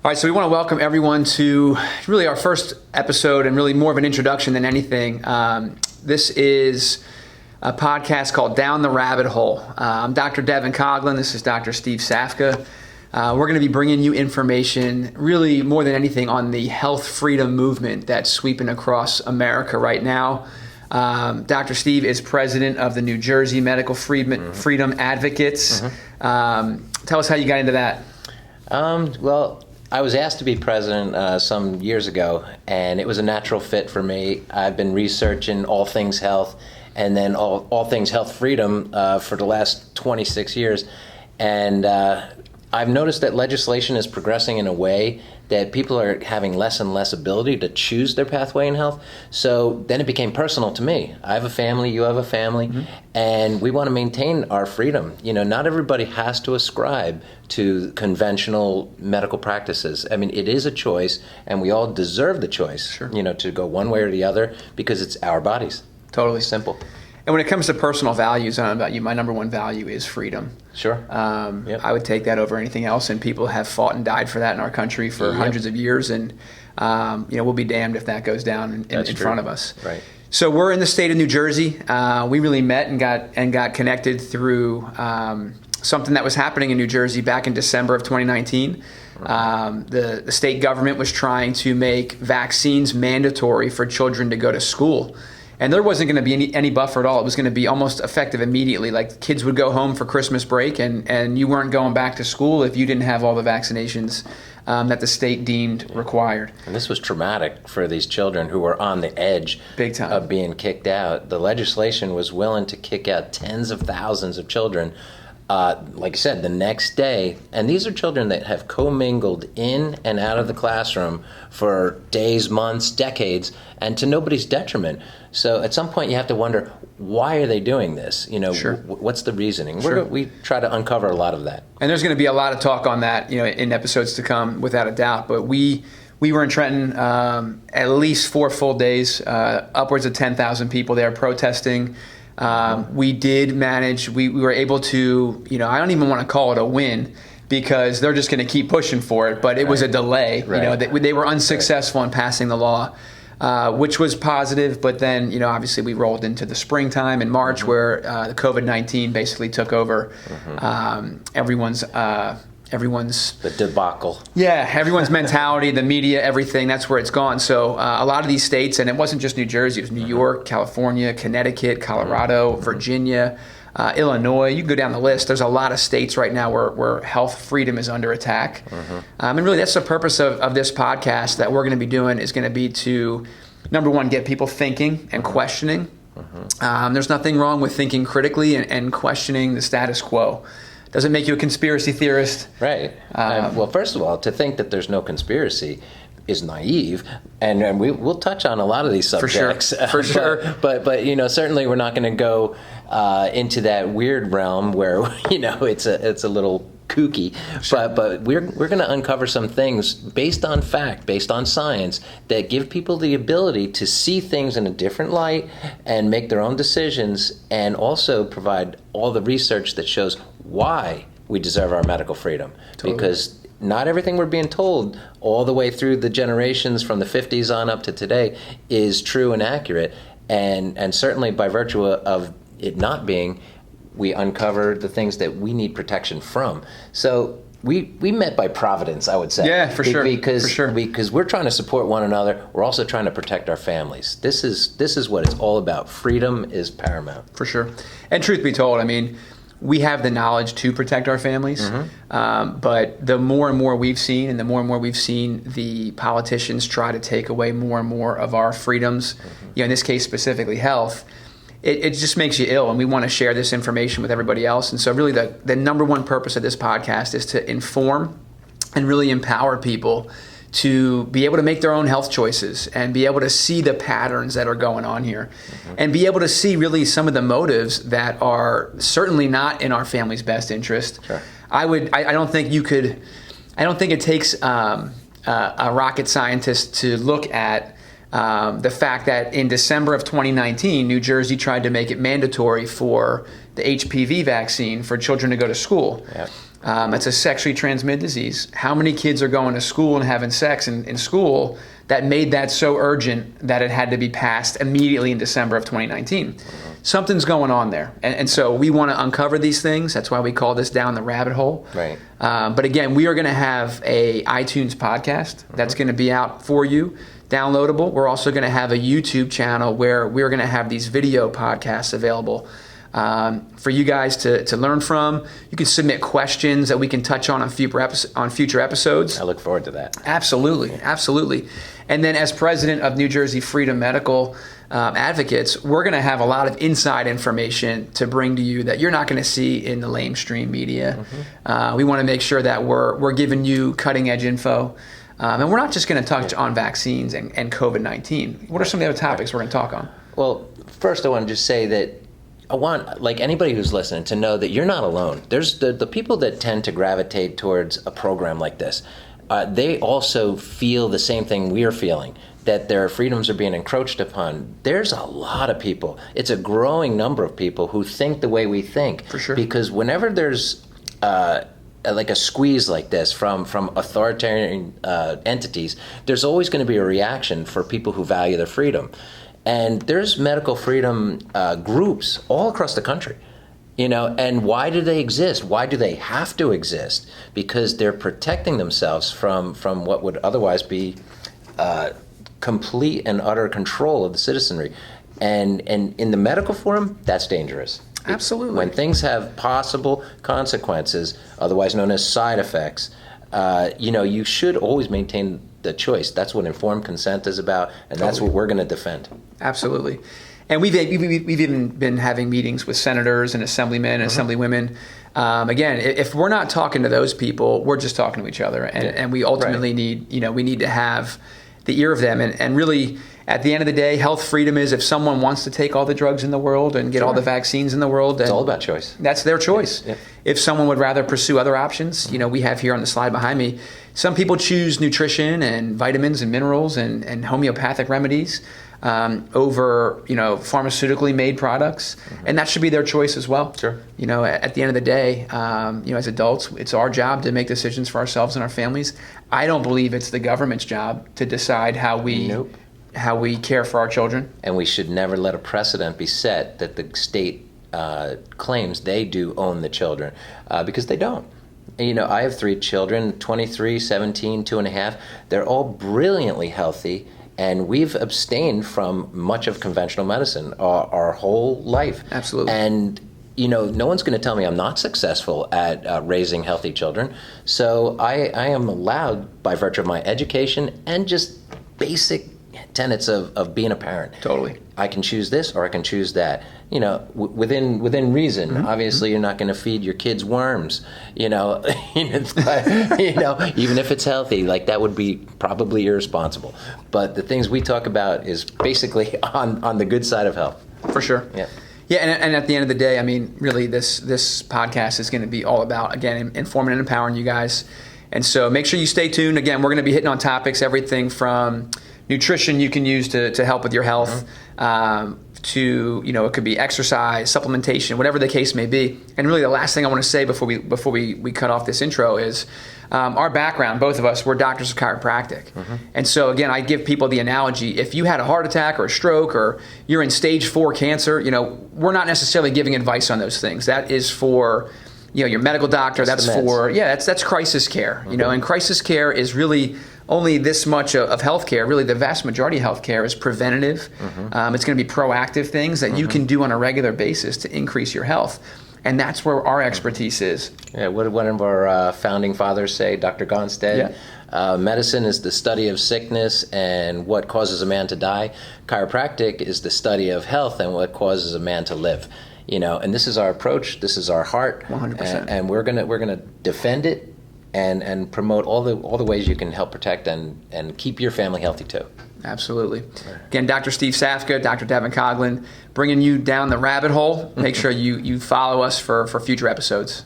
All right, so we want to welcome everyone to really our first episode and really more of an introduction than anything. This is a podcast called Down the Rabbit Hole. I'm Dr. Devin Coughlin. This is Dr. Steve Safka. We're going to be bringing you information really more than anything on the health freedom movement that's sweeping across America right now. Dr. Steve is president of the New Jersey Medical Freedom Advocates. Tell us how you got into that. Well, I was asked to be president some years ago, and it was a natural fit for me. I've been researching all things health and then all things health freedom for the last 26 years. And I've noticed that legislation is progressing in a way that people are having less and less ability to choose their pathway in health. So then it became personal to me. I have a family, you have a family, and we want to maintain our freedom. You know, not everybody has to ascribe to conventional medical practices. I mean, it is a choice, and we all deserve the choice, you know, to go one way or the other because it's our bodies. Totally. Simple. And when it comes to personal values, I don't know about you, my number one value is freedom. Sure. I would take that over anything else, and people have fought and died for that in our country for hundreds of years, and we'll be damned if that goes down in front of us. Right. So we're in the state of New Jersey. We really met and got connected through something that was happening in New Jersey back in December of 2019. The state government was trying to make vaccines mandatory for children to go to school. And there wasn't going to be any buffer at all. It was going to be almost effective immediately. Like kids would go home for Christmas break and you weren't going back to school if you didn't have all the vaccinations that the state deemed required. And this was traumatic for these children who were on the edge Big time. of being kicked out. The legislation was willing to kick out tens of thousands of children, like I said, the next day. And these are children that have commingled in and out of the classroom for days, months, decades, and to nobody's detriment. So at some point you have to wonder, why are they doing this? You know, what's the reasoning? Sure. We try to uncover a lot of that. And there's going to be a lot of talk on that, in episodes to come, without a doubt. But we were in Trenton at least 4 full days, upwards of 10,000 people there protesting. We did manage, we were able to, I don't even want to call it a win because they're just going to keep pushing for it, but it was a delay. They were unsuccessful in passing the law, which was positive, but then, obviously we rolled into the springtime in March where the COVID-19 basically took over everyone's The debacle. Yeah, everyone's mentality, the media, everything, that's where it's gone. So a lot of these states, and it wasn't just New Jersey, it was New York, California, Connecticut, Colorado, Virginia, Illinois. You can go down the list. There's a lot of states right now where health freedom is under attack. And really that's the purpose of this podcast that we're going to be doing is going to be to, number one, get people thinking and questioning. There's nothing wrong with thinking critically and questioning the status quo. Doesn't make you a conspiracy theorist. Right. Well, first of all, to think that there's no conspiracy is naive, and we'll touch on a lot of these subjects. For sure. But certainly we're not going to go into that weird realm where it's a little kooky. Sure. But we're going to uncover some things based on fact, based on science, that give people the ability to see things in a different light and make their own decisions, and also provide all the research that shows why we deserve our medical freedom. Totally. Because not everything we're being told all the way through the generations from the 50s on up to today is true and accurate. And certainly by virtue of it not being, we uncover the things that we need protection from. So we met by providence, I would say. Yeah, for sure. Because we're trying to support one another. We're also trying to protect our families. This is what it's all about. Freedom is paramount. For sure. And truth be told, we have the knowledge to protect our families, but the more and more we've seen, and the more and more we've seen the politicians try to take away more and more of our freedoms, in this case specifically health, it just makes you ill, and we want to share this information with everybody else. And so really the number one purpose of this podcast is to inform and really empower people to be able to make their own health choices and be able to see the patterns that are going on here and be able to see really some of the motives that are certainly not in our family's best interest. Sure. I don't think it takes a rocket scientist to look at the fact that in December of 2019, New Jersey tried to make it mandatory for the HPV vaccine for children to go to school. Yeah. It's a sexually transmitted disease. How many kids are going to school and having sex in school that made that so urgent that it had to be passed immediately in December of 2019? Something's going on there. And so we want to uncover these things. That's why we call this Down the Rabbit Hole. Right. But again, we are going to have a iTunes podcast that's going to be out for you, downloadable. We're also going to have a YouTube channel where we're going to have these video podcasts available for you guys to learn from. You can submit questions that we can touch on future episodes. I look forward to that. Absolutely, absolutely. And then as president of New Jersey Freedom Medical Advocates, we're going to have a lot of inside information to bring to you that you're not going to see in the lamestream media. We want to make sure that we're giving you cutting edge info. And we're not just going to touch on vaccines and COVID-19. What are some of the other topics we're going to talk on? Well, first I want to just say that I want, like, anybody who's listening to know that you're not alone. There's the people that tend to gravitate towards a program like this. They also feel the same thing we are feeling, that their freedoms are being encroached upon. There's a lot of people. It's a growing number of people who think the way we think. For sure. Because whenever there's like a squeeze like this from authoritarian entities, there's always going to be a reaction for people who value their freedom. And there's medical freedom groups all across the country, and why do they exist? Why do they have to exist? Because they're protecting themselves from what would otherwise be complete and utter control of the citizenry. And in the medical forum, that's dangerous. Absolutely. When things have possible consequences, otherwise known as side effects, you should always maintain the choice. That's what informed consent is about, and that's what we're going to defend. Absolutely. And we've even been having meetings with senators and assemblymen and assemblywomen. Again, if we're not talking to those people, we're just talking to each other, and we ultimately need to have the ear of them. And really, at the end of the day, health freedom is if someone wants to take all the drugs in the world and get all the vaccines in the world. It's all about choice. That's their choice. Yeah. If someone would rather pursue other options, we have here on the slide behind me, some people choose nutrition and vitamins and minerals and homeopathic remedies over, pharmaceutically made products. And that should be their choice as well. Sure. At the end of the day, as adults, it's our job to make decisions for ourselves and our families. I don't believe it's the government's job to decide how we care for our children. And we should never let a precedent be set that the state claims they do own the children, because they don't. I have 3 children, 23, 17, 2.5. They're all brilliantly healthy, and we've abstained from much of conventional medicine our whole life. Absolutely. And no one's going to tell me I'm not successful at raising healthy children. So I am allowed, by virtue of my education and just basic tenets of being a parent. Totally. I can choose this or I can choose that. Within reason. Obviously, you're not going to feed your kids worms. Even if it's healthy, like that would be probably irresponsible. But the things we talk about is basically on the good side of health. For sure. Yeah. Yeah, and at the end of the day, really, this podcast is going to be all about, again, informing and empowering you guys. And so make sure you stay tuned. Again, we're going to be hitting on topics, everything from nutrition you can use to help with your health, to, it could be exercise, supplementation, whatever the case may be. And really the last thing I want to say before we cut off this intro is our background, both of us, we're doctors of chiropractic. And so again, I give people the analogy, if you had a heart attack or a stroke or you're in stage 4 cancer, we're not necessarily giving advice on those things. That is for your medical doctor. That's that's crisis care. And crisis care is really only this much of healthcare. Really, the vast majority of healthcare is preventative. It's going to be proactive things that you can do on a regular basis to increase your health. And that's where our expertise is. Yeah, what did one of our founding fathers say, Dr. Gonstead? Yeah. Medicine is the study of sickness and what causes a man to die. Chiropractic is the study of health and what causes a man to live. And this is our approach. This is our heart. 100%. And we're gonna defend it and promote all the ways you can help protect and keep your family healthy too. Absolutely. Again, Dr. Steve Safka, Dr. Devin Coughlin, bringing you down the rabbit hole. Make sure you follow us for future episodes.